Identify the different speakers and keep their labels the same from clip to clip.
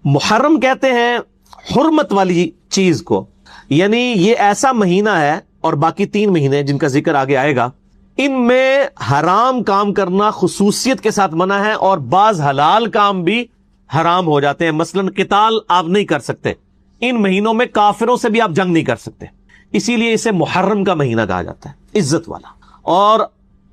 Speaker 1: محرم کہتے ہیں حرمت والی چیز کو، یعنی یہ ایسا مہینہ ہے، اور باقی 3 مہینے جن کا ذکر آگے آئے گا ان میں حرام کام کرنا خصوصیت کے ساتھ منع ہے، اور بعض حلال کام بھی حرام ہو جاتے ہیں. مثلا قتال آپ نہیں کر سکتے، ان مہینوں میں کافروں سے بھی آپ جنگ نہیں کر سکتے، اسی لیے اسے محرم کا مہینہ کہا جاتا ہے، عزت والا. اور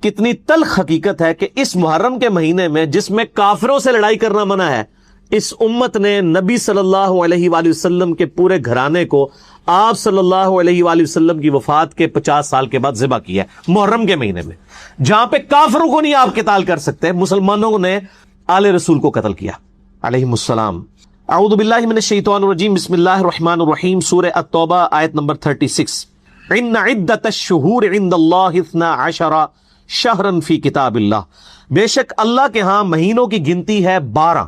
Speaker 1: کتنی تلخ حقیقت ہے کہ اس محرم کے مہینے میں جس میں کافروں سے لڑائی کرنا منع ہے، اس امت نے نبی صلی اللہ علیہ وآلہ وسلم کے پورے گھرانے کو آپ صلی اللہ علیہ وآلہ وسلم کی وفات کے 50 سال کے بعد ذبح کیا ہے محرم کے مہینے میں. جہاں پہ کافروں کو نہیں آپ قتال کر سکتے، مسلمانوں نے آل رسول کو قتل کیا علیہم السلام. اعوذ باللہ من الشیطان الرجیم، بسم اللہ الرحمن الرحیم. سورہ التوبہ آیت نمبر 36. ان عدت الشہور عند اللہ 12 شہرا فی کتاب اللہ، بے شک اللہ کے ہاں مہینوں کی گنتی ہے 12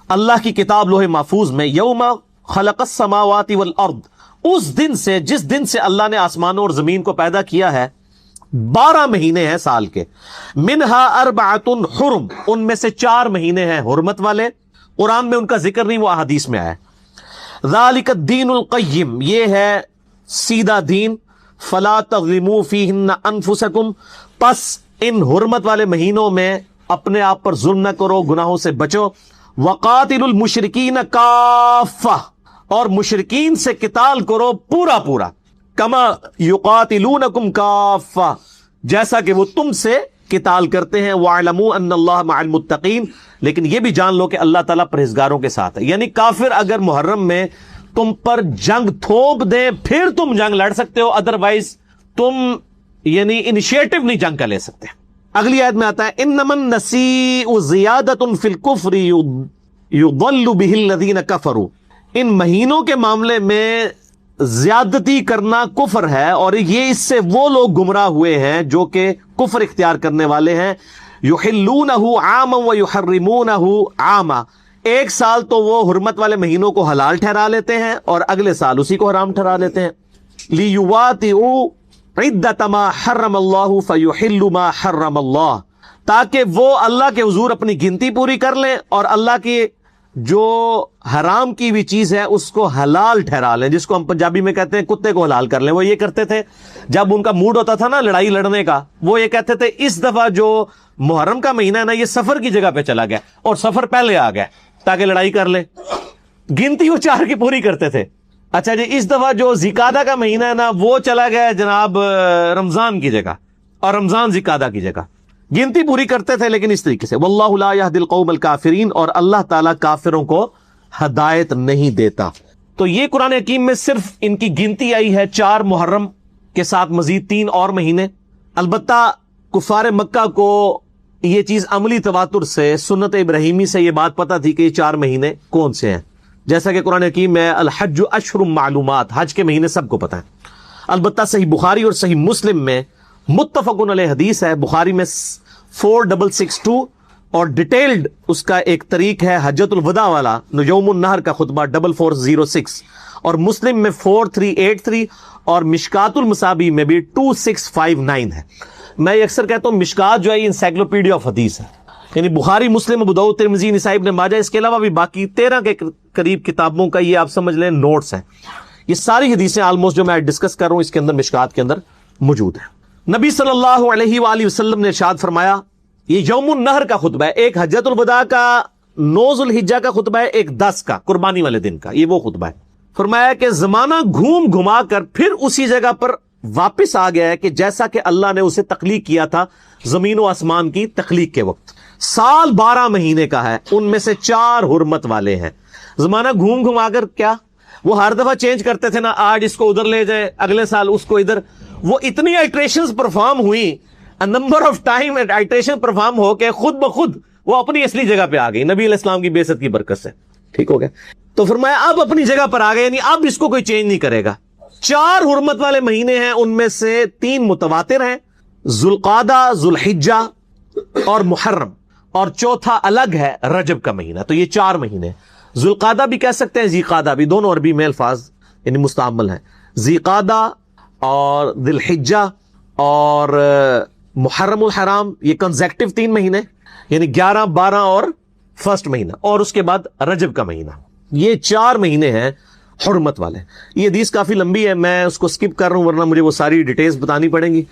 Speaker 1: اللہ کی کتاب لوح محفوظ میں. یوم خلق السماوات والارض، اس دن سے جس دن سے اللہ نے آسمانوں اور زمین کو پیدا کیا ہے 12 مہینے ہیں سال کے. منہا اربعۃ حرم، ان میں سے 4 مہینے ہیں حرمت والے، قرآن میں ان کا ذکر نہیں، وہ احادیث میں آیا. ذالک الدین القیم، یہ ہے سیدھا دین. فلا تظلموا فیہن انفسکم، پس ان حرمت والے مہینوں میں اپنے آپ پر ظلم نہ کرو، گناہوں سے بچو. وقاتل المشرکین کافہ، اور مشرکین سے قتال کرو پورا پورا. کما یقاتلونکم کافہ، جیسا کہ وہ تم سے قتال کرتے ہیں. وَاعْلَمُوا أَنَّ اللَّهَ مَعَ الْمُتَّقِينَ، لیکن یہ بھی جان لو کہ اللہ تعالیٰ پرہیزگاروں کے ساتھ ہے. یعنی کافر اگر محرم میں تم پر جنگ تھوپ دیں پھر تم جنگ لڑ سکتے ہو، ادروائز تم یعنی انیشیٹو نہیں جنگ کا لے سکتے. اگلی آیت میں آتا ہے انما النسیء زیادۃ فی الکفر یضل بہ الذین کفروا، ان مہینوں کے معاملے میں زیادتی کرنا کفر ہے، اور یہ اس سے وہ لوگ گمراہ ہوئے ہیں جو کہ کفر اختیار کرنے والے ہیں. یحلونہ عاما ویحرمونہ عاما، ایک سال تو وہ حرمت والے مہینوں کو حلال ٹھہرا لیتے ہیں اور اگلے سال اسی کو حرام ٹھہرا لیتے ہیں. لیواطئوا عدۃ ما حرم اللہ فیحلوا ما حرم اللہ، تاکہ وہ اللہ کے حضور اپنی گنتی پوری کر لیں اور اللہ کی جو حرام کی بھی چیز ہے اس کو حلال ٹھہرا لیں، جس کو ہم پنجابی میں کہتے ہیں کتے کو حلال کر لیں. وہ یہ کرتے تھے جب ان کا موڈ ہوتا تھا نا لڑائی لڑنے کا، وہ یہ کہتے تھے اس دفعہ جو محرم کا مہینہ ہے نا یہ سفر کی جگہ پہ چلا گیا اور سفر پہلے آ گیا تاکہ لڑائی کر لیں. گنتی وہ 4 کی پوری کرتے تھے. اچھا جی اس دفعہ جو ذیقعدہ کا مہینہ ہے نا وہ چلا گیا جناب رمضان کی جگہ، اور رمضان ذیقعدہ کی جگہ. گنتی پوری کرتے تھے لیکن اس طریقے سے. واللہ لا یہدی القوم الکافرین، اور اللہ تعالیٰ کافروں کو ہدایت نہیں دیتا. تو یہ قرآن حکیم میں صرف ان کی گنتی آئی ہے 4 محرم کے ساتھ مزید 3 اور مہینے. البتہ کفار مکہ کو یہ چیز عملی تواتر سے سنت ابراہیمی سے یہ بات پتہ تھی کہ یہ 4 مہینے کون سے ہیں، جیسا کہ قرآن حکیم میں الحج اشہر معلومات، حج کے مہینے سب کو پتہ ہیں. البتہ صحیح بخاری اور صحیح مسلم میں متفق علیہ حدیث ہے. بخاری میں 4662 اور ڈیٹیلڈ اس کا ایک طریق ہے حجۃ الوداع والا، یوم النہر کا خطبہ 4406، اور مسلم میں 4383 اور مشکات المصابیح میں بھی 2659 ہے. میں یہ اکثر کہتا ہوں مشکات جو ہے انسائکلوپیڈیا آف حدیث ہے، یعنی بخاری، مسلم، ابو داؤد، ترمذی، نسائی، ابن ماجہ، اس کے علاوہ بھی باقی 13 کے قریب کتابوں کا یہ آپ سمجھ لیں نوٹس ہیں. یہ ساری حدیثیں آلموسٹ جو میں ڈسکس کر رہا ہوں اس کے اندر مشکات کے اندر موجود ہیں. نبی صلی اللہ علیہ وآلہ وسلم نے ارشاد فرمایا، یہ یوم النہر کا خطبہ ہے، ایک حجۃ الوداع کا 9 ذو الحجہ کا خطبہ ہے، ایک 10 کا قربانی والے دن کا، یہ وہ خطبہ ہے. فرمایا کہ زمانہ گھوم گھما کر پھر اسی جگہ پر واپس آ گیا ہے کہ جیسا کہ اللہ نے اسے تخلیق کیا تھا زمین و آسمان کی تخلیق کے وقت. سال 12 مہینے کا ہے، ان میں سے 4 حرمت والے ہیں. زمانہ گھوم گھما کر کیا وہ ہر دفعہ چینج کرتے تھے نا، آج اس کو ادھر لے جائے، اگلے سال اس کو ادھر. وہ اتنی آئٹریشنز پرفارم ہوئی، number of time iteration perform ہو کے خود بخود وہ اپنی اصلی جگہ پہ آ گئی نبی علیہ السلام کی بعثت کی برکت سے. ٹھیک ہو گیا؟ تو فرمایا اب اپنی جگہ پر آ گئے، یعنی اب اس کو کوئی چینج نہیں کرے گا. 4 حرمت والے مہینے ہیں، ان میں سے 3 متواتر ہیں، ذوالقعدہ، ذوالحجہ اور محرم، اور چوتھا الگ ہے رجب کا مہینہ. تو یہ 4 مہینے. ذوالقعدہ بھی کہہ سکتے ہیں، ذیقعدہ بھی، دونوں عربی میں الفاظ یعنی مستعمل ہیں. ذیقعدہ اور ذی الحجہ اور محرم الحرام، یہ کنزیکٹو 3 مہینے، یعنی 11، 12 اور فرسٹ مہینہ، اور اس کے بعد رجب کا مہینہ. یہ 4 مہینے ہیں حرمت والے. یہ حدیث کافی لمبی ہے، میں اس کو سکپ کر رہا ہوں ورنہ مجھے وہ ساری ڈیٹیلز بتانی پڑیں گی.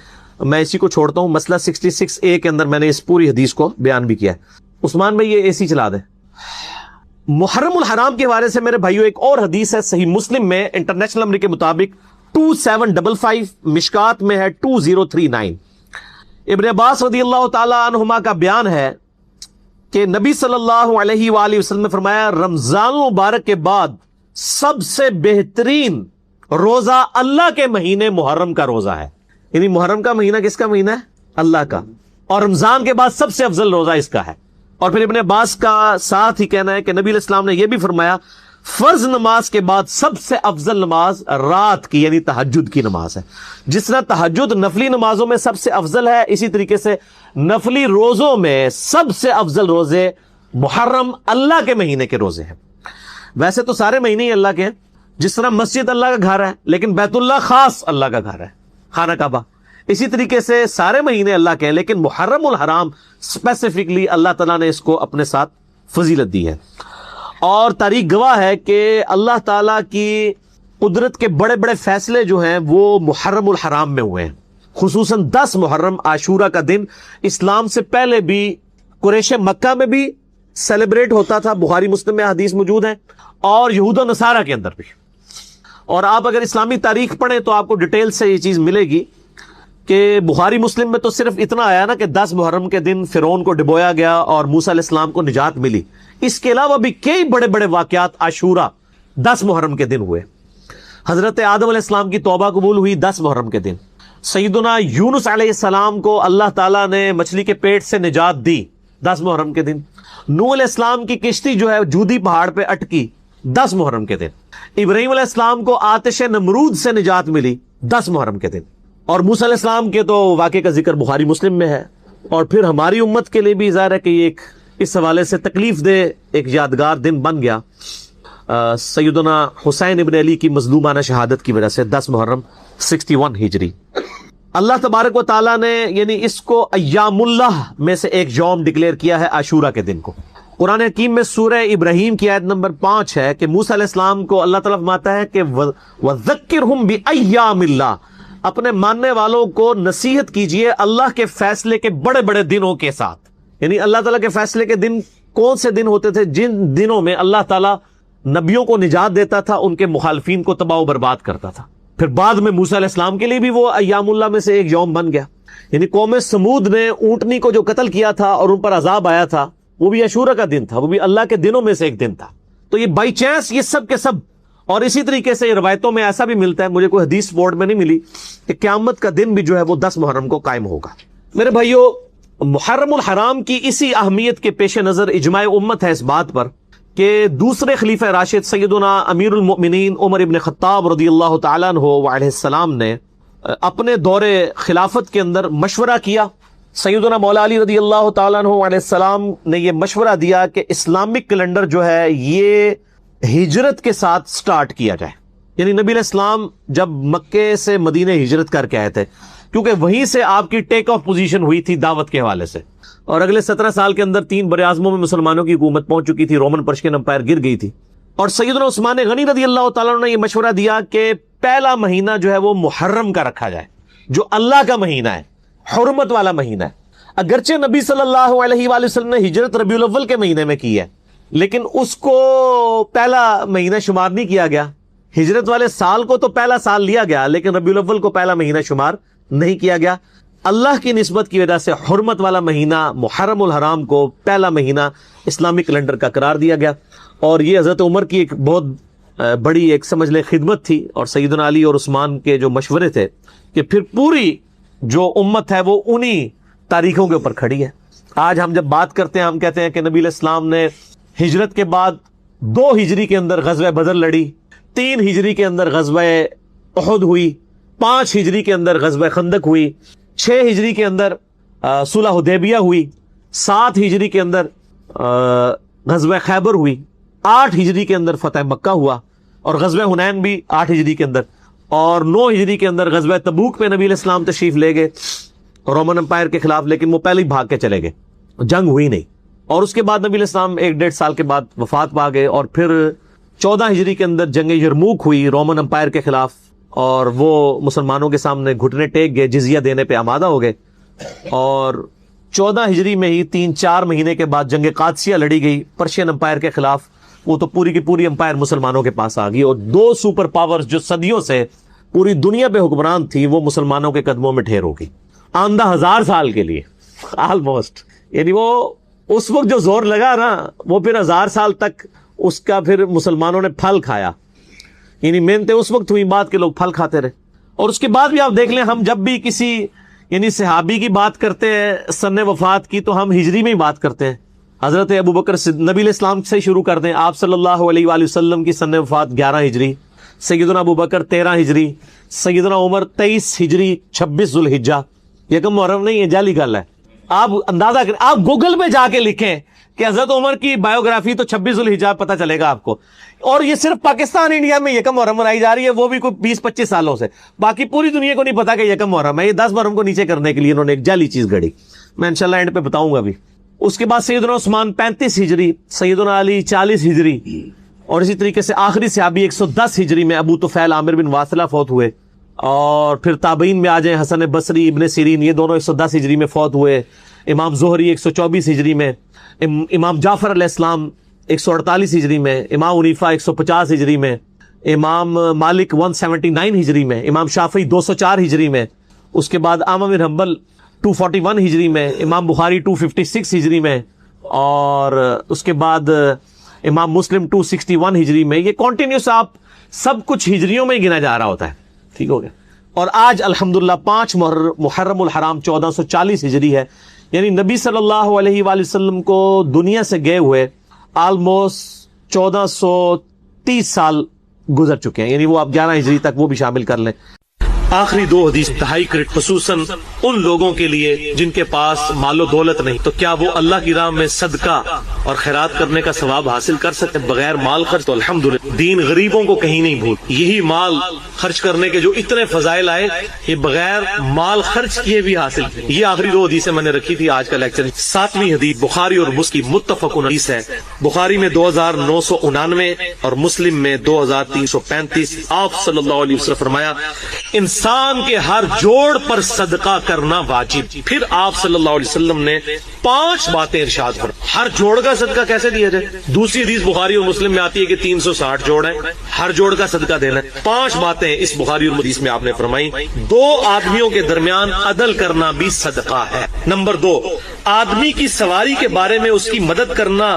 Speaker 1: میں اسی کو چھوڑتا ہوں. مسئلہ 66A کے اندر میں نے اس پوری حدیث کو بیان بھی کیا ہے. عثمان بھائی یہ AC چلا دیں. محرم الحرام کے حوالے سے میرے بھائیو ایک اور حدیث ہے صحیح مسلم میں انٹرنیشنل نمبر کے مطابق 2755، مشکات میں ہے 2039. ابن عباس رضی اللہ تعالی عنہما کا بیان ہے کہ نبی صلی اللہ علیہ وآلہ وسلم نے فرمایا رمضان مبارک کے بعد سب سے بہترین روزہ اللہ کے مہینے محرم کا روزہ ہے. یعنی محرم کا مہینہ کس کا مہینہ ہے؟ اللہ کا. اور رمضان کے بعد سب سے افضل روزہ اس کا ہے. اور پھر ابن عباس کا ساتھ ہی کہنا ہے کہ نبی علیہ السلام نے یہ بھی فرمایا فرض نماز کے بعد سب سے افضل نماز رات کی یعنی تہجد کی نماز ہے. جس طرح تہجد نفلی نمازوں میں سب سے افضل ہے، اسی طریقے سے نفلی روزوں میں سب سے افضل روزے محرم اللہ کے مہینے کے روزے ہیں. ویسے تو سارے مہینے ہی اللہ کے ہیں، جس طرح مسجد اللہ کا گھر ہے لیکن بیت اللہ خاص اللہ کا گھر ہے، خانہ کعبہ. اسی طریقے سے سارے مہینے اللہ کے ہیں لیکن محرم الحرام اسپیسیفکلی اللہ تعالیٰ نے اس کو اپنے ساتھ فضیلت دی ہے. اور تاریخ گواہ ہے کہ اللہ تعالیٰ کی قدرت کے بڑے بڑے فیصلے جو ہیں وہ محرم الحرام میں ہوئے ہیں. خصوصاً 10 محرم عاشورہ کا دن اسلام سے پہلے بھی قریش مکہ میں بھی سیلیبریٹ ہوتا تھا، بخاری مسلم میں حدیث موجود ہیں، اور یہود و نصارہ کے اندر بھی. اور آپ اگر اسلامی تاریخ پڑھیں تو آپ کو ڈیٹیل سے یہ چیز ملے گی کہ بخاری مسلم میں تو صرف اتنا آیا نا کہ 10 محرم کے دن فرعون کو ڈبویا گیا اور موسیٰ علیہ السلام کو نجات ملی. اس کے علاوہ بھی کئی بڑے بڑے واقعات عاشورہ 10 محرم کے دن ہوئے. حضرت آدم علیہ السلام کی توبہ قبول ہوئی 10 محرم کے دن. سیدنا یونس علیہ السلام کو اللہ تعالیٰ نے مچھلی کے پیٹ سے نجات دی 10 محرم کے دن. نوح علیہ السلام کی کشتی جو ہے جودی پہاڑ پہ اٹکی 10 محرم کے دن. ابراہیم علیہ السلام کو آتش نمرود سے نجات ملی 10 محرم کے دن. اور موسیٰ علیہ السلام کے تو واقعے کا ذکر بخاری مسلم میں ہے. اور پھر ہماری امت کے لیے بھی ظاہر ہے کہ یہ ایک اس حوالے سے تکلیف دہ ایک یادگار دن بن گیا سیدنا حسین ابن علی کی مظلومانہ شہادت کی وجہ سے 10 محرم 61 ہجری. اللہ تبارک و تعالیٰ نے یعنی اس کو ایام اللہ میں سے ایک یوم ڈکلیئر کیا ہے عاشورہ کے دن کو. قرآن حکیم میں سورہ ابراہیم کی آیت نمبر 5 ہے کہ موسیٰ علیہ السلام کو اللہ تعالیٰ فرماتا ہے کہ وَذَكِّرْهُمْ بِأَيَّامِ اللَّهِ، اپنے ماننے والوں کو نصیحت کیجئے اللہ کے فیصلے کے بڑے بڑے دنوں کے ساتھ. یعنی اللہ تعالیٰ کے فیصلے کے دن کون سے دن ہوتے تھے؟ جن دنوں میں اللہ تعالیٰ نبیوں کو نجات دیتا تھا، ان کے مخالفین کو تباہ و برباد کرتا تھا. پھر بعد میں موسیٰ علیہ السلام کے لیے بھی وہ ایام اللہ میں سے ایک یوم بن گیا. یعنی قوم سمود نے اونٹنی کو جو قتل کیا تھا اور ان پر عذاب آیا تھا وہ بھی عاشورہ کا دن تھا، وہ بھی اللہ کے دنوں میں سے ایک دن تھا. تو یہ بائی چانس یہ سب کے سب. اور اسی طریقے سے روایتوں میں ایسا بھی ملتا ہے، مجھے کوئی حدیث بورڈ میں نہیں ملی، کہ قیامت کا دن بھی جو ہے وہ 10 محرم کو قائم ہوگا. میرے بھائیو، محرم الحرام کی اسی اہمیت کے پیش نظر اجماع امت ہے اس بات پر کہ دوسرے خلیفہ راشد سیدنا امیر المؤمنین عمر ابن خطاب رضی اللہ تعالیٰ عنہ وعلیہ السلام نے اپنے دور خلافت کے اندر مشورہ کیا. سیدنا مولا علی رضی اللہ تعالیٰ عنہ علیہ السلام نے یہ مشورہ دیا کہ اسلامک کیلنڈر جو ہے یہ ہجرت کے ساتھ سٹارٹ کیا جائے. یعنی نبی علیہ السلام جب مکے سے مدینہ ہجرت کر کے آئے تھے، کیونکہ وہیں سے آپ کی ٹیک آف پوزیشن ہوئی تھی دعوت کے حوالے سے، اور اگلے 17 سال کے اندر 3 براعظموں میں مسلمانوں کی حکومت پہنچ چکی تھی، رومن پرشین امپائر گر گئی تھی. اور سیدنا عثمان غنی رضی اللہ تعالیٰ نے یہ مشورہ دیا کہ پہلا مہینہ جو ہے وہ محرم کا رکھا جائے، جو اللہ کا مہینہ ہے، حرمت والا مہینہ ہے. اگرچہ نبی صلی اللہ علیہ وآلہ وسلم نے ہجرت ربیع الاول کے مہینے میں کی ہے، لیکن اس کو پہلا مہینہ شمار نہیں کیا گیا. ہجرت والے سال کو تو پہلا سال لیا گیا لیکن ربیع الاول کو پہلا مہینہ شمار نہیں کیا گیا. اللہ کی نسبت کی وجہ سے حرمت والا مہینہ محرم الحرام کو پہلا مہینہ اسلامی کیلنڈر کا قرار دیا گیا. اور یہ حضرت عمر کی ایک بہت بڑی ایک سمجھ لیں خدمت تھی، اور سیدنا علی اور عثمان کے جو مشورے تھے کہ پھر پوری جو امت ہے وہ انہی تاریخوں کے اوپر کھڑی ہے. آج ہم جب بات کرتے ہیں ہم کہتے ہیں کہ نبی علیہ السلام نے ہجرت کے بعد 2 ہجری کے اندر غزوہ بدر لڑی، 3 ہجری کے اندر غزوہ احد ہوئی، 5 ہجری کے اندر غزوہ خندق ہوئی، 6 ہجری کے اندر صلح حدیبیہ ہوئی، 7 ہجری کے اندر غزوہ خیبر ہوئی، 8 ہجری کے اندر فتح مکہ ہوا، اور غزوہ حنین بھی 8 ہجری کے اندر، اور 9 ہجری کے اندر غزوہ تبوک پہ نبی علیہ السلام تشریف لے گئے رومن امپائر کے خلاف، لیکن وہ پہلے ہی بھاگ کے چلے گئے، جنگ ہوئی نہیں. اور اس کے بعد نبی علیہ السلام 1-1.5 سال کے بعد وفات پا گئے، اور پھر 14 ہجری کے اندر جنگ یرموک ہوئی رومن امپائر کے خلاف، اور وہ مسلمانوں کے سامنے گھٹنے ٹیک گئے، جزیہ دینے پہ آمادہ ہو گئے، اور 14 ہجری میں ہی 3-4 مہینے کے بعد جنگ قادسیہ لڑی گئی پرشین امپائر کے خلاف۔ وہ تو پوری کی پوری امپائر مسلمانوں کے پاس آ گئی، اور 2 سپر پاورز جو صدیوں سے پوری دنیا پہ حکمران تھی وہ مسلمانوں کے قدموں میں ٹھہر ہو گئی آندہ 1000 سال کے لیے آلموسٹ۔ یعنی وہ اس وقت جو زور لگا نا، وہ پھر 1000 سال تک اس کا پھر مسلمانوں نے پھل کھایا، یعنی محنتیں اس وقت ہوئی، بعد کے لوگ پھل کھاتے رہے۔ اور اس کے بعد بھی آپ دیکھ لیں، ہم جب بھی کسی یعنی صحابی کی بات کرتے ہیں سن وفات کی تو ہم ہجری میں ہی بات کرتے ہیں۔ حضرت ابوبکر نبی علیہ السلام سے شروع کر دیں، آپ صلی اللہ علیہ وآلہ وسلم کی سن وفات 11 ہجری، سیدنا ابوبکر 13 ہجری، سیدنا عمر 23 ہجری 26 ذوالحجہ۔ یکم محرم نہیں، یہ جعلی گل ہے، آپ اندازہ کریں، آپ گوگل پہ جا کے لکھیں کہ حضرت عمر کی بایوگرافی تو 26 ذوالحجہ پتہ چلے گا آپ کو۔ اور یہ صرف پاکستان انڈیا میں یکم محرم منائی جا رہی ہے، وہ بھی کوئی 20-25 سالوں سے، باقی پوری دنیا کو نہیں پتا کہ یکم محرم ہے۔ یہ 10 محرم کو نیچے کرنے کے لیے انہوں نے ایک جعلی چیز گھڑی، میں انشاءاللہ اینڈ پہ بتاؤں گا بھی۔ اس کے بعد سیدنا عثمان 35 ہجری، سیدنا علی 40 ہجری، اور اسی طریقے سے آخری صحابی 110 ہجری میں ابو طفیل عامر بن واصلہ فوت ہوئے۔ اور پھر تابعین میں آ جائیں، حسن بصری، ابن سیرین، یہ دونوں 110 ہجری میں فوت ہوئے۔ امام زہری 124 ہجری میں، امام جعفر علیہ السلام 148 ہجری میں، امام حنیفہ 150 ہجری میں، امام مالک 179 ہجری میں، امام شافعی 204 ہجری میں، اس کے بعد احمد بن حنبل 241 ہجری میں، امام بخاری 256 ہجری میں، اور اس کے بعد امام مسلم 261 ہجری میں۔ یہ کنٹینیوس آپ سب کچھ ہجریوں میں ہی گنا جا رہا ہوتا ہے، ٹھیک ہو گیا۔ اور آج الحمدللہ 5 محرم الحرام 1440 ہجری ہے، یعنی نبی صلی اللہ علیہ وآلہ وسلم کو دنیا سے گئے ہوئے آلموسٹ 1430 سال گزر چکے ہیں، یعنی وہ آپ 11 ہجری تک وہ بھی شامل کر لیں۔ آخری 2 حدیث انتہائی کریٹ، خصوصاً ان لوگوں کے لیے جن کے پاس مال و دولت نہیں، تو کیا وہ اللہ کی راہ میں صدقہ اور خیرات کرنے کا ثواب حاصل کر سکتے بغیر مال خرچ؟ تو الحمدللہ دین غریبوں کو کہیں نہیں بھول، یہی مال خرچ کرنے کے جو اتنے فضائل آئے، یہ بغیر مال خرچ کیے بھی حاصل کیے۔ یہ آخری 2 حدیثیں میں نے رکھی تھی آج کا لیکچر۔ 7ویں حدیث بخاری اور مسلم کی متفق حدیث ہے، بخاری میں 2999 اور مسلم میں 2335۔ آپ صلی اللہ علیہ وسلم فرمایا، انسان کے ہر جوڑ پر صدقہ کرنا واجب۔ پھر آپ صلی اللہ علیہ وسلم نے 5 باتیں ارشاد فرمائیں۔ ہر جوڑ کا صدقہ کیسے دیا جائے؟ دوسری حدیث بخاری اور مسلم میں آتی ہے کہ 360 جوڑ ہیں، ہر جوڑ کا صدقہ دینا ہے۔ 5 باتیں اس بخاری اور حدیث میں آپ نے فرمائی۔ 2 آدمیوں کے درمیان عدل کرنا بھی صدقہ ہے۔ نمبر 2، آدمی کی سواری کے بارے میں اس کی مدد کرنا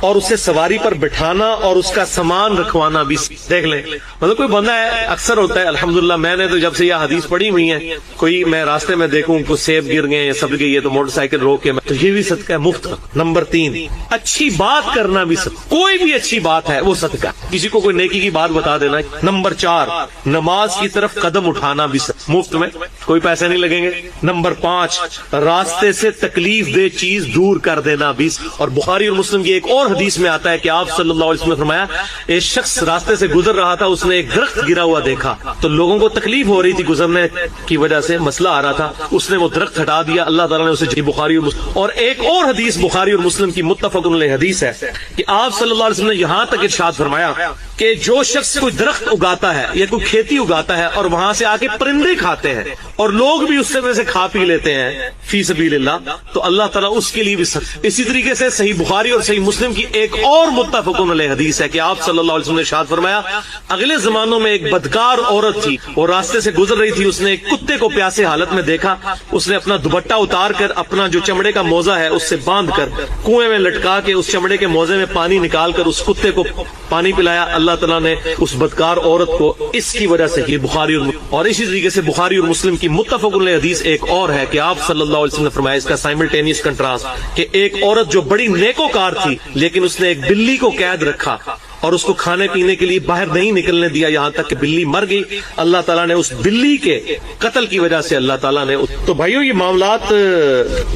Speaker 1: اور اسے سواری پر بٹھانا اور اس کا سامان رکھوانا بھی۔ دیکھ لیں، مطلب کوئی بندہ ہے، اکثر ہوتا ہے الحمدللہ، میں نے تو جب سے یہ حدیث پڑھی ہوئی ہے، کوئی میں راستے میں دیکھوں کو سیب گر گئے یا سب گئی ہے تو موٹر سائیکل روک کے، تو یہ بھی صدقہ ہے مفت کا۔ نمبر 3، اچھی بات کرنا بھی صدقہ، کوئی بھی اچھی بات ہے وہ صدقہ، کسی کو کوئی نیکی کی بات بتا دینا۔ نمبر 4، نماز کی طرف قدم اٹھانا بھی مفت میں، کوئی پیسے نہیں لگیں گے۔ نمبر 5، راستے سے تکلیف دہ چیز دور کر دینا بھی۔ اور بخاری اور مسلم کی ایک اور حدیث میں آتا ہے کہ آپ صلی اللہ علیہ وسلم نے فرمایا، ایک شخص راستے سے گزر رہا تھا، اس نے ایک درخت گرا ہوا دیکھا تو لوگوں کو تکلیف ہو رہی تھی، گزرنے کی وجہ سے مسئلہ آ رہا تھا، اس نے وہ درخت ہٹا دیا، اللہ تعالیٰ نے اسے بخاری اور مسلم۔ اور ایک اور حدیث بخاری اور مسلم کی متفق علیہ حدیث ہے کہ آپ صلی اللہ علیہ وسلم نے یہاں تک ارشاد فرمایا کہ جو شخص کوئی درخت اگاتا ہے یا کوئی کھیتی اگاتا ہے اور وہاں سے آ کے پرندے کھاتے ہیں اور لوگ بھی اس سے کھا پی لیتے ہیں فی سبیل اللہ، تو اللہ تعالیٰ اس کے لیے بھی اسی طریقے سے صحیح بخاری اور صحیح مسلم کی ایک اور متفق علیہ حدیث ہے کہ آپ صلی اللہ علیہ وسلم نے ارشاد فرمایا، اگلے زمانوں میں ایک بدکار عورت تھی، وہ راستے سے گزر رہی تھی، اس نے ایک کتے کو پیاسے حالت میں دیکھا، اس نے اپنا دوپٹہ اتار کر اپنا جو چمڑے کا موزہ ہے اس سے باندھ کر کنویں میں لٹکا کے اس چمڑے کے موزے میں پانی نکال کر اس کتے کو پانی پلایا، اللہ تعالیٰ نے اس بدکار عورت کو اس کی وجہ سے یہ بخاری اور اسی طریقے سے بخاری اور مسلم کی متفق علیہ حدیث ایک اور ہے کہ آپ صلی اللہ علیہ وسلم نے فرمایا اس کا سائملٹینیس کنٹراسٹ کہ ایک عورت جو بڑی نیکوکار تھی لیکن اس نے ایک بلی کو قید رکھا اور اس کو کھانے پینے کے لیے باہر نہیں نکلنے دیا یہاں تک کہ بلی مر گئی. اللہ تعالیٰ نے اس بلی کے قتل کی وجہ سے اللہ تعالیٰ نے تو بھائیو یہ معاملات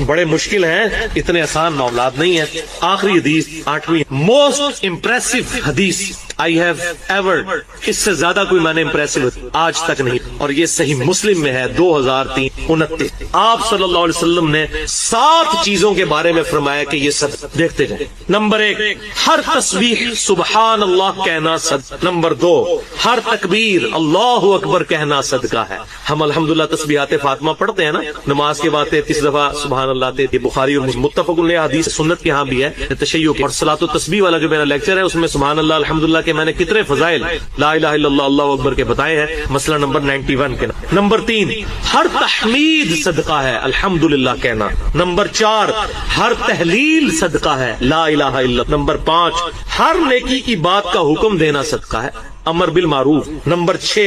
Speaker 1: بڑے مشکل ہیں, اتنے آسان معاملات نہیں ہیں. آخری حدیث 8ویں, موسٹ امپریسو حدیث آئی ہیو ایور, اس سے زیادہ کوئی میں نے امپریسو آج تک نہیں, اور یہ صحیح مسلم میں ہے 2329. آپ صلی اللہ علیہ وسلم نے 7 چیزوں کے بارے میں فرمایا کہ یہ سب دیکھتے جائیں. نمبر 1, ہر تسبیح سبحان اللہ کہنا صدقہ. نمبر 2, ہر تکبیر اللہ اکبر کہنا صدقہ ہے. ہم الحمدللہ تسبیحات فاطمہ پڑھتے ہیں نا نماز کے بعد 33 دفعہ سبحان اللہ. یہ بخاری اور متفق علیہ حدیث سنت کے ہاں بھی ہے تشیع کی. اور صلاۃ و تسبیح والا جو میرا لیکچر ہے اس میں سبحان اللہ الحمدللہ کہ میں نے کتنے فضائل لا الہ الا اللہ اللہ اکبر کے بتائے ہیں, مسئلہ نمبر 91 کے. نمبر 3, ہر تحمید صدقہ ہے الحمدللہ کہنا. نمبر 4, ہر تحلیل صدقہ ہے لا الہ الا اللہ. نمبر 5, ہر نیکی کی بات کا حکم دینا صدقہ ہے امر بالمعروف. نمبر 6,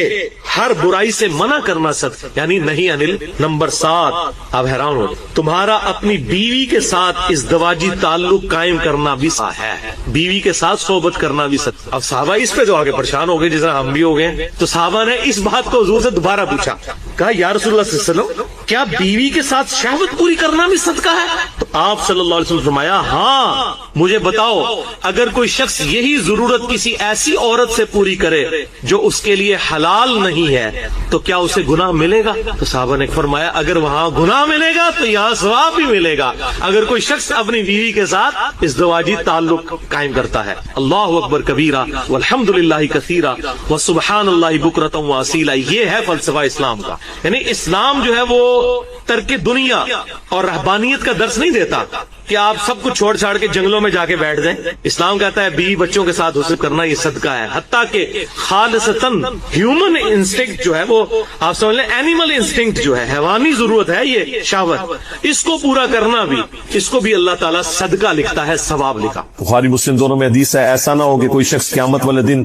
Speaker 1: ہر برائی سے منع کرنا صدقہ یعنی نہیں انل. نمبر 7, اب حیران ہو, تمہارا اپنی بیوی کے ساتھ ازدواجی تعلق قائم کرنا بھی ہے, بیوی کے ساتھ صحبت کرنا بھی صدقہ. اب صحابہ اس پہ جو آگے پریشان ہو گئے جس طرح ہم بھی ہو گئے, تو صحابہ نے اس بات کو حضور سے دوبارہ پوچھا, کہا یا رسول اللہ صلی اللہ علیہ وسلم کیا بیوی کے ساتھ شہوت پوری کرنا بھی صدقہ ہے؟ تو آپ صلی اللہ علیہ وسلم فرمایا ہاں مجھے بتاؤ اگر کوئی شخص یہی ضرورت کسی ایسی عورت سے پوری کرے جو اس کے لیے حلال نہیں ہے تو کیا اسے گناہ ملے گا؟ تو صحابہ نے فرمایا اگر وہاں گناہ ملے گا تو یہاں ثواب بھی ملے گا. اگر کوئی شخص اپنی بیوی کے ساتھ ازدواجی تعلق قائم کرتا ہے. اللہ اکبر کبیرہ والحمد للہ کثیرہ وسبحان اللہ بکرۃ واصیلا, یہ ہے فلسفہ اسلام کا. یعنی اسلام جو ہے وہ ترک دنیا اور رہبانیت کا درس نہیں دیتا کہ آپ سب کچھ چھوڑ چھاڑ کے جنگلوں میں جا کے بیٹھ جائیں. اسلام کہتا ہے بیوی بچوں کے ساتھ حسن کرنا یہ صدقہ ہے, حتیٰ کہ خالصتاً ہیومن انسٹنکٹ جو ہے وہ آپ سمجھ لیں اینیمل انسٹنکٹ جو ہے حیوانی ضرورت ہے یہ شہوت, اس کو پورا کرنا بھی اس کو بھی اللہ تعالیٰ صدقہ لکھتا ہے ثواب لکھا.
Speaker 2: بخاری مسلم دونوں میں حدیث ہے ایسا نہ ہو کہ کوئی شخص قیامت والے دن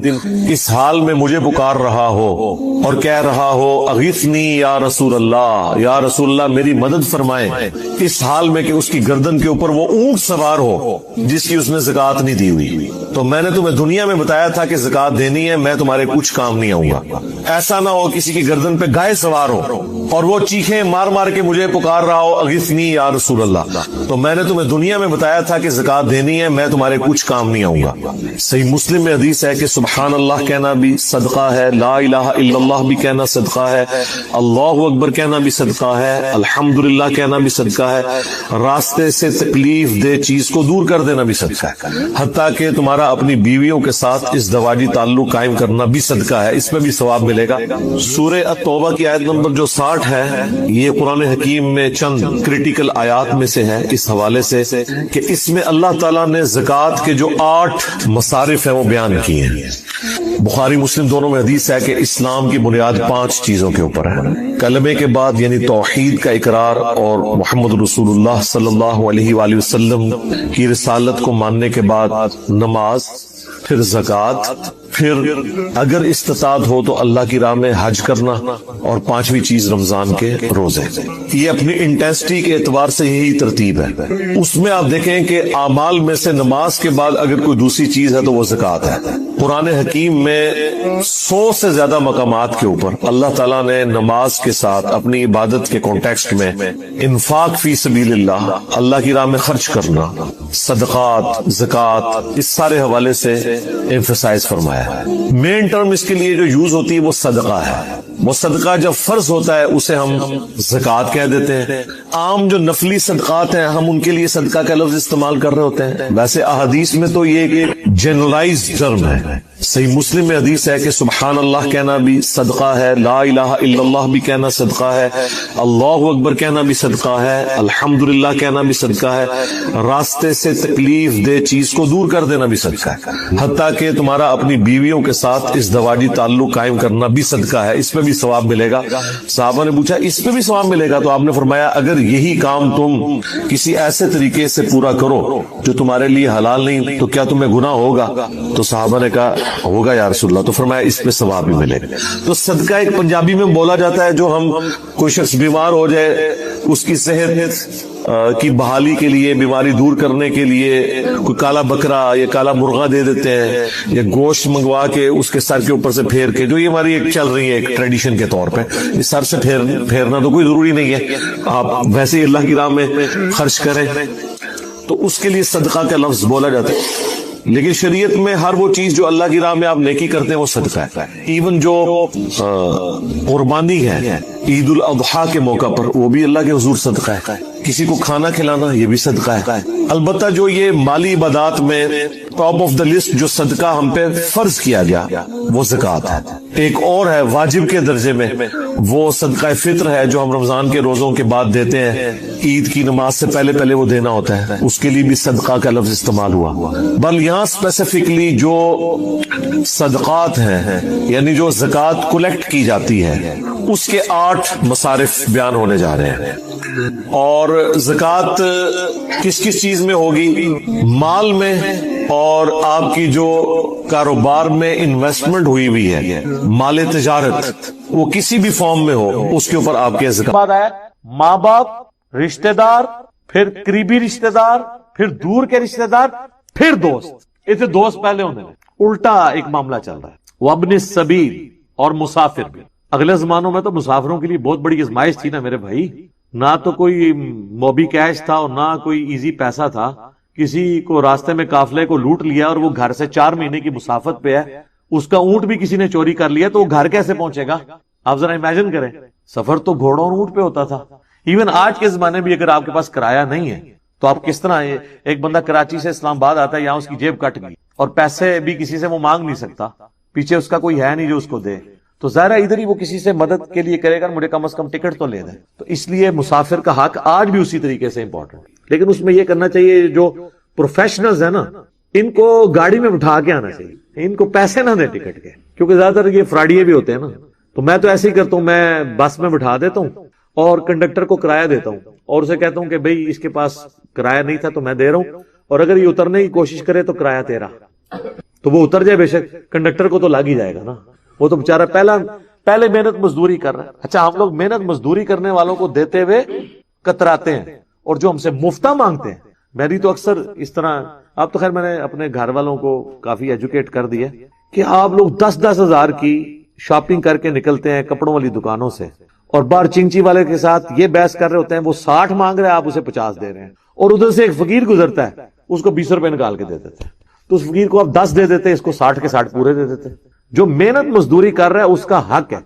Speaker 2: اس حال میں مجھے پکار رہا ہو اور کہہ رہا ہو اغیثنی یا رسول اللہ میری مدد فرمائیں, اس حال میں کہ اس کی گردن کے اوپر وہ اونٹ سوار ہو جس کی اس نے زکات نہیں دی ہوئی. تو میں نے تمہیں دنیا میں بتایا تھا کہ زکات دینی ہے, میں تمہارے کچھ کام نہیں آؤں گا. ایسا نہ ہو کسی کی گردن پہ گائے سوار ہو اور وہ چیخیں مار مار کے مجھے پکار رہا ہو اغیثنی یا رسول اللہ, تو میں نے تمہیں دنیا میں بتایا تھا کہ زکات دینی ہے, میں تمہارے کچھ کام نہیں آؤں گا. صحیح مسلم میں حدیث ہے کہ سبحان اللہ کہنا بھی صدقہ ہے, لا الہ الا اللہ بھی کہنا صدقہ ہے, اللہ اکبر کہنا بھی صدقہ ہے, الحمدللہ کہنا بھی صدقہ ہے, راستے سے تکلیف دہ چیز کو دور کر دینا بھی صدقہ ہے, حتیٰ کہ تمہارا اپنی بیویوں کے ساتھ ازدواجی تعلق قائم کرنا بھی صدقہ ہے, اس میں بھی ثواب ملے گا. سورہ التوبہ کی آیت نمبر جو 60 ہے یہ قرآن حکیم میں چند کریٹیکل آیات میں سے ہے اس حوالے سے کہ اس میں اللہ تعالیٰ نے زکوٰۃ کے جو 8 مصارف ہیں وہ بیان کیے ہیں. بخاری مسلم دونوں میں حدیث ہے کہ اسلام کی بنیاد 5 چیزوں کے اوپر ہے. کلمے کے بعد یعنی توحید کا اقرار اور محمد رسول اللہ صلی اللہ علیہ وآلہ وسلم کی رسالت کو ماننے کے بعد نماز, پھر زکوٰۃ, پھر اگر استطاعت ہو تو اللہ کی راہ میں حج کرنا, اور 5ویں چیز رمضان کے روزے. یہ اپنی انٹینسٹی کے اعتبار سے یہی ترتیب ہے. اس میں آپ دیکھیں کہ اعمال میں سے نماز کے بعد اگر کوئی دوسری چیز ہے تو وہ زکوٰۃ ہے. قرآن حکیم میں 100 سے زیادہ مقامات کے اوپر اللہ تعالیٰ نے نماز کے ساتھ اپنی عبادت کے کانٹیکسٹ میں انفاق فی سبیل اللہ, اللہ کی راہ میں خرچ کرنا, صدقات, زکوٰۃ, اس سارے حوالے سے ایمفسائز فرمایا. مین ٹرم اس کے لیے جو یوز ہوتی ہے وہ صدقہ ہے. وہ صدقہ جب فرض ہوتا ہے اسے ہم زکوٰۃ کہہ دیتے ہیں. عام جو نفلی صدقات ہیں ہم ان کے لیے صدقہ کا لفظ استعمال کر رہے ہوتے ہیں. ویسے احادیث میں تو یہ ایک جنرلائز ٹرم ہے. صحیح مسلم میں حدیث ہے کہ سبحان اللہ کہنا بھی صدقہ ہے, لا الہ الا اللہ بھی کہنا صدقہ ہے, اللہ اکبر کہنا بھی صدقہ ہے, الحمدللہ کہنا بھی صدقہ ہے, راستے سے تکلیف دہ چیز کو دور کر دینا بھی صدقہ ہے, حتیٰ کہ تمہارا اپنی بیویوں کے ساتھ ازدواجی تعلق قائم کرنا بھی صدقہ ہے, اس پہ بھی ثواب ملے گا. صحابہ نے پوچھا اس پہ بھی ثواب ملے گا؟ تو آپ نے فرمایا اگر یہی کام تم کسی ایسے طریقے سے پورا کرو جو تمہارے لیے حلال نہیں تو کیا تمہیں گناہ ہوگا؟ تو صحابہ نے کہا ہوگا یا رسول اللہ. تو فرمایا اس پہ ثواب بھی ملے گا. تو صدقہ ایک پنجابی میں بولا جاتا ہے جو ہم کوئی شخص بیمار ہو جائے, اس کی صحت کی بحالی کے لیے, بیماری دور کرنے کے لیے کوئی کالا بکرا یا کالا مرغا دے دیتے ہیں, یا گوشت منگوا کے اس کے سر کے اوپر سے پھیر کے, جو یہ ہماری ایک چل رہی ہے ایک ٹریڈیشن کے طور پہ. اس سر سے پھیرنا تو کوئی ضروری نہیں ہے, آپ ویسے ہی اللہ کی راہ میں خرچ کریں, تو اس کے لیے صدقہ کا لفظ بولا جاتا ہے. لیکن شریعت میں ہر وہ چیز جو اللہ کی راہ میں آپ نیکی کرتے ہیں وہ صدقہ ہے. ایون جو قربانی ہے عید الاضحیٰ کے موقع پر, وہ بھی اللہ کے حضور صدقہ ہے. کسی کو کھانا کھلانا یہ بھی صدقہ ہے. البتہ جو یہ مالی عبادات میں ٹاپ آف دا لسٹ جو صدقہ ہم پہ فرض کیا گیا وہ زکوٰۃ ہے. ایک اور ہے واجب کے درجے میں, وہ صدقہ فطر ہے جو ہم رمضان کے روزوں کے بعد دیتے ہیں, عید کی نماز سے پہلے وہ دینا ہوتا ہے. اس کے لیے بھی صدقہ کا لفظ استعمال ہوا. بل یہاں اسپیسیفکلی جو صدقات ہیں, یعنی جو زکوٰۃ کلیکٹ کی جاتی ہے, اس کے 8 مصارف بیان ہونے جا رہے ہیں. اور زکوٰۃ کس کس چیز میں ہوگی؟ مال میں, اور آپ کی جو کاروبار میں انویسٹمنٹ ہوئی ہے, مال تجارت, وہ کسی بھی فارم میں ہو, اس کے اوپر آپ کے زکوٰۃ.
Speaker 3: بعد آیا ماں باپ, رشتہ دار, پھر قریبی رشتہ دار, پھر دور کے رشتہ دار, پھر دوست. اسے دوست پہلے ہونے لگے. الٹا ایک معاملہ چل رہا ہے, وابن السبیل, اور مسافر بھی. اگلے زمانوں میں تو مسافروں کے لیے بہت بڑی آزمائش تھی نا میرے بھائی. نہ تو کوئی موبی کیش تھا اور نہ کوئی ایزی پیسہ تھا. کسی کو راستے میں قافلے کو لوٹ لیا اور وہ گھر سے 4 مہینے کی مسافت پہ ہے, اس کا اونٹ بھی کسی نے چوری کر لیا, تو وہ گھر کیسے پہنچے گا؟ آپ ذرا امیجن کریں. سفر تو گھوڑوں اور اونٹ پہ ہوتا تھا. ایون آج کے زمانے بھی اگر آپ کے پاس کرایہ نہیں ہے تو آپ کس طرح, ایک بندہ کراچی سے اسلام آباد آتا ہے, یہاں اس کی جیب کٹ گئی اور پیسے بھی کسی سے وہ مانگ نہیں سکتا, پیچھے اس کا کوئی ہے نہیں جو اس کو دے, تو ظاہر ہے ادھر ہی وہ کسی سے مدد کے لیے کرے گا, مجھے کم از کم ٹکٹ تو لے دیں. تو اس لیے مسافر کا حق آج بھی اسی طریقے سے امپورٹنٹ. لیکن اس میں یہ کرنا چاہیے, جو پروفیشنلز ہیں نا, ان کو گاڑی میں بٹھا کے آنا چاہیے, ان کو پیسے نہ دیں ٹکٹ کے, کیونکہ زیادہ تر یہ فراڈیے بھی ہوتے ہیں نا. تو میں تو ایسے ہی کرتا ہوں, میں بس میں بٹھا دیتا ہوں اور کنڈکٹر کو کرایہ دیتا ہوں, اور اسے کہتا ہوں کہ بھئی اس کے پاس کرایہ نہیں تھا تو میں دے رہا ہوں, اور اگر یہ اترنے کی کوشش کرے تو کرایہ تیرا. تو وہ اتر جائے, بے شک کنڈکٹر کو تو لگ ہی جائے گا نا, وہ تو بےچارا پہلے محنت مزدوری کر رہا ہے. اچھا, ہم لوگ محنت مزدوری کرنے والوں کو دیتے ہوئے کتراتے ہیں, اور جو ہم سے مفتہ مانگتے ہیں. میری تو اکثر اس طرح, اب تو خیر میں نے اپنے گھر والوں کو کافی ایجوکیٹ کر دیا کہ آپ لوگ 10-10 ہزار کی شاپنگ کر کے نکلتے ہیں کپڑوں والی دکانوں سے, اور باہر چنچی والے کے ساتھ یہ بحث کر رہے ہوتے ہیں, وہ 60 مانگ رہے ہیں, آپ اسے 50 دے رہے ہیں, اور ادھر سے ایک فقیر گزرتا ہے, اس کو 20 روپے نکال کے دے دیتے ہیں. تو اس فقیر کو آپ 10 دے دیتے, اس کو 60 کے 60 پورے دے دیتے. جو محنت مزدوری کر رہا ہے اس کا حق ہے.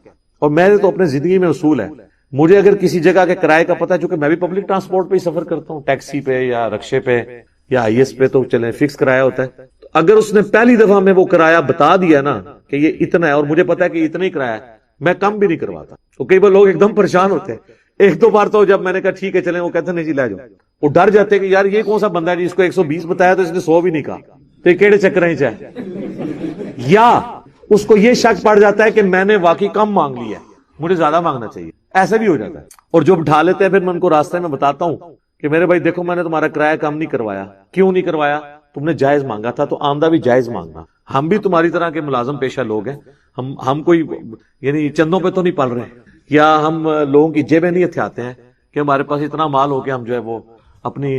Speaker 3: اور میرے تو اپنے زندگی میں اصول ہے, مجھے اگر کسی جگہ کے کرائے کا پتہ ہے, چونکہ میں بھی پبلک ٹرانسپورٹ پہ ہی سفر کرتا ہوں, ٹیکسی پہ یا رکشے پہ یا آئی ایس پہ, تو چلیں فکس کرایہ ہوتا ہے. تو اگر اس نے پہلی دفعہ میں وہ کرایہ بتا دیا نا کہ یہ اتنا ہے, اور مجھے پتا ہے کہ اتنا ہی کرایہ ہے, میں کم بھی نہیں کرواتا. تو کئی بار لوگ ایک دم پریشان ہوتے ہیں. 1-2 بار تو جب میں نے کہا ٹھیک ہے چلیں, وہ کہتے ہیں نہیں جی لے جاؤ, وہ ڈر جاتے ہیں کہ یار یہ کون سا بندہ ہے جس کو 120 بتایا تو اس نے 100 بھی نہیں کہا, تو یہ کیڑے چکر ہیں چاہے. یا اس کو یہ شک پڑ جاتا ہے کہ میں نے واقعی کم مانگ لیا ہے, مجھے زیادہ مانگنا چاہیے, ایسا بھی ہو جاتا ہے. اور جو بٹھا لیتے ہیں پھر میں ان کو راستے میں بتاتا ہوں کہ میرے بھائی دیکھو, میں نے تمہارا کرایہ کم نہیں کروایا. کیوں نہیں کروایا؟ تم نے جائز مانگا تھا, تو آمدہ بھی جائز مانگنا. ہم بھی تمہاری طرح کے ملازم پیشہ لوگ ہیں, ہم کوئی یعنی چندوں پہ تو نہیں پل رہے ہیں, یا ہم لوگوں کی جیبیں نہیں ہتھیاتے ہیں کہ ہمارے پاس اتنا مال ہو کہ ہم جو ہے وہ اپنی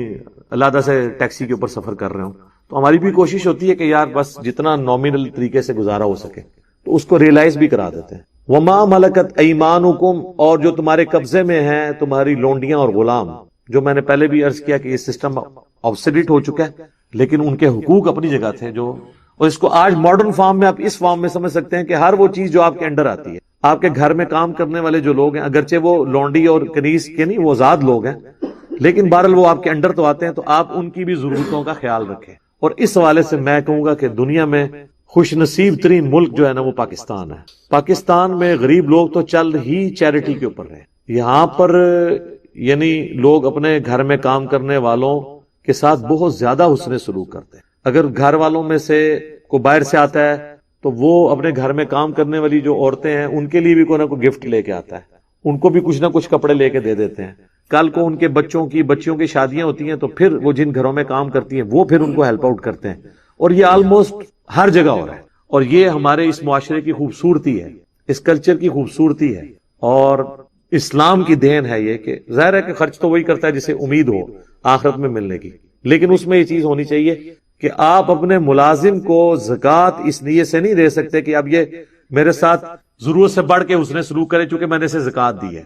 Speaker 3: علیحدہ سے ٹیکسی کے اوپر سفر کر رہے ہوں. تو ہماری بھی کوشش ہوتی ہے کہ یار بس جتنا نامنل طریقے سے گزارا ہو سکے تو اس کو ریئلائز بھی کرا دیتے ہیں. وما ملکت ایمانکم, اور جو تمہارے قبضے میں ہیں تمہاری لونڈیاں اور غلام, جو میں نے پہلے بھی عرض کیا کہ یہ سسٹم آبسلیٹ ہو چکا ہے, لیکن ان کے حقوق اپنی جگہ تھے. جو اور اس کو آج ماڈرن فارم میں آپ اس فارم میں سمجھ سکتے ہیں کہ ہر وہ چیز جو آپ کے انڈر آتی ہے, آپ کے گھر میں کام کرنے والے جو لوگ ہیں, اگرچہ وہ لونڈی اور کنیز کے نہیں, وہ آزاد لوگ ہیں, لیکن بہرحال وہ آپ کے انڈر تو آتے ہیں, تو آپ ان کی بھی ضرورتوں کا خیال رکھیں. اور اس حوالے سے میں کہوں گا کہ دنیا میں خوش نصیب ترین ملک جو ہے نا وہ پاکستان ہے. پاکستان میں غریب لوگ تو چل ہی چیریٹی کے اوپر رہے. یہاں پر یعنی لوگ اپنے گھر میں کام کرنے والوں کے ساتھ بہت زیادہ حسن سلوک کرتے ہیں. اگر گھر والوں میں سے کوئی باہر سے آتا ہے تو وہ اپنے گھر میں کام کرنے والی جو عورتیں ہیں ان کے لیے بھی کوئی نہ کوئی گفٹ لے کے آتا ہے, ان کو بھی کچھ نہ کچھ کپڑے لے کے دے دیتے ہیں. کل کو ان کے بچیوں کی شادیاں ہوتی ہیں تو پھر وہ جن گھروں میں کام کرتی ہیں وہ پھر ان کو ہیلپ آؤٹ کرتے ہیں. اور یہ آلموسٹ ہر جگہ ہو رہا ہے, اور یہ ہمارے اس معاشرے کی خوبصورتی ہے, اس کلچر کی خوبصورتی ہے. اور اسلام کی دین ہے یہ کہ ظاہر ہے کہ خرچ تو وہی کرتا ہے جسے امید ہو آخرت میں ملنے کی، لیکن اس میں یہ چیز ہونی چاہیے کہ آپ اپنے ملازم کو زکوٰۃ اس نیت سے نہیں دے سکتے کہ اب یہ میرے ساتھ ضرورت سے بڑھ کے اس نے سلوک کرے چونکہ میں نے اسے زکوٰۃ دی ہے۔